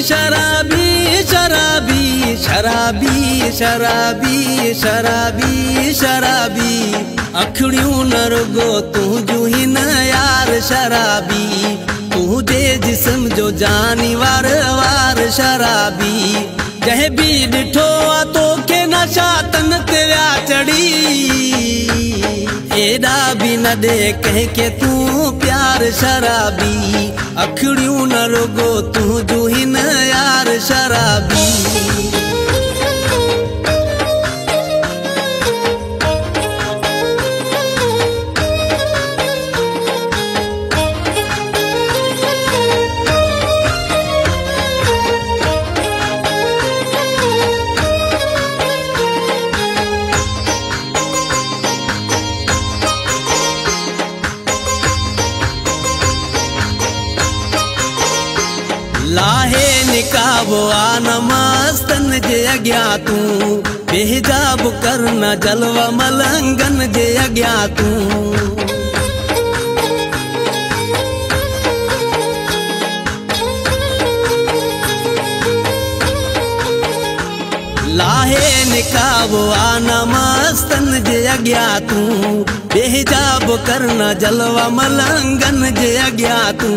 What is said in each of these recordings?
शराबी शराबी शराबी शराबी शराबी शराबी अखड़ियूं न रुगो तुझू ही न यार शराबी तुझे जिस्म जो जानी वार वार शराबी जह भी डिठो आ तो के नशा तन ते व्या चढ़ी एडा भी न दे कह के तू प्यार शराबी अखड़ियूं न रुगो तुझू ही न यार शराबी लाहे निकाबो आ नमस्तन जे अग्या तू बेहिजाब करना जलवा मलंगन जे अग्या तू लाहे निकाबो आ नमस्तन जे अग्या तू बेहिजाब करना जलवा मलंगन जे अग्या तू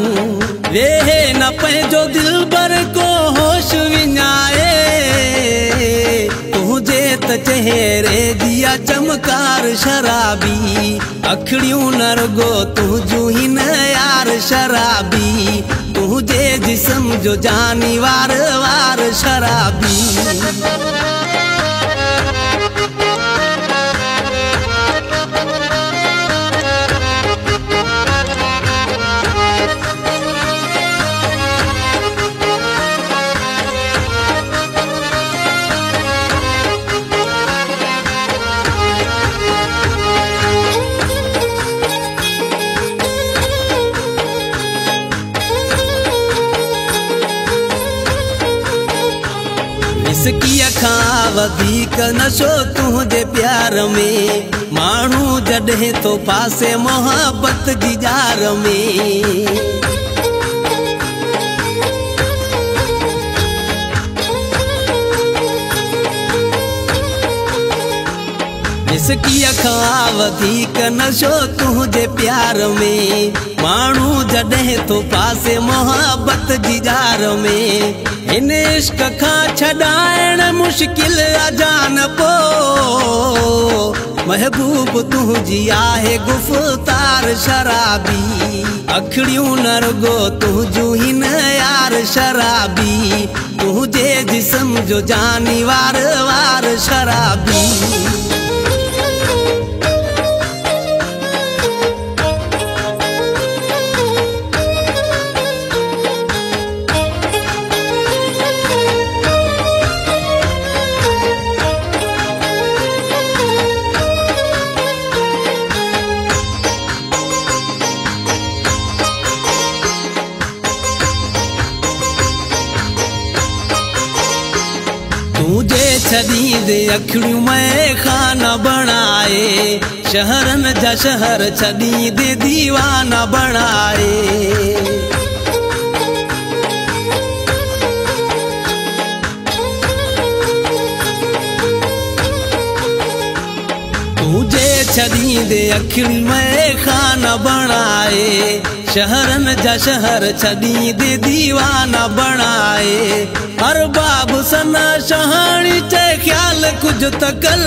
वेहे न पंहिंजो दिल भर को होश विञाए तुझे त चेहरे दिया चमकार शराबी अखड़ियूं न रुगो तुझू ही न यार शराबी तुझे जिस्म जो जानी वार वार शराबी इसकी अखां वधीक नशो तुझे प्यार में माण्हू जॾहिं तो पासे मोहब्बत जी जार में इसकी अखां वधीक नशो तुझे प्यार में माण्हू जॾहिं तो पासे मोहब्बत जी जार में इन इश्क खां छॾाइण मुश्किल अजान पो महबूब तुझी आहे गुफ़्तार शराबी अखड़ियूं न रुगो तुझू ही न यार शराबी तुझे जिस्म जो जानी वार वार शराबी तुझे छदी दे अखड़ियूं मैं खाना बनाए शहरन जा शहर छदी दे दीवाना बनाए तुझे छदी दे अखड़ी मैं खाना बनाए शहरन जा शहर छदी दे दीवाना बनाए हर बाब सना शहानी चे ख्याल कुछ तकल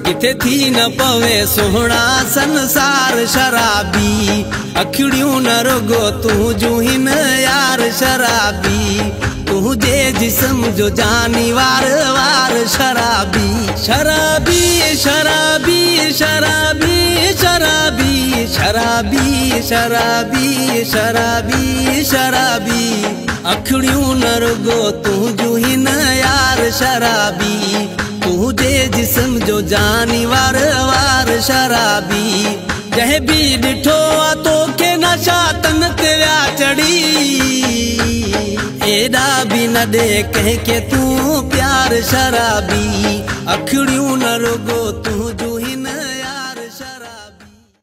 किथे थी न पवे सोहना संसार शराबी अखड़ियूं न रुगो तुझू ही न यार शराबी तुझे जिस्म जो जानी वार वार शराबी शराबी शराबी शराबी शराबी शराबी शराबी शराबी शराबी अखड़ियूं न रुगो तुझू ही न यार शराबी तुझे जिस्म जो जानी वार वार शराबी जह भी डिठो आ तो के नशा तन ते व्या चढ़ी एडा भी न दे कह के तू प्यार शराबी अखड़ियूं न रुगो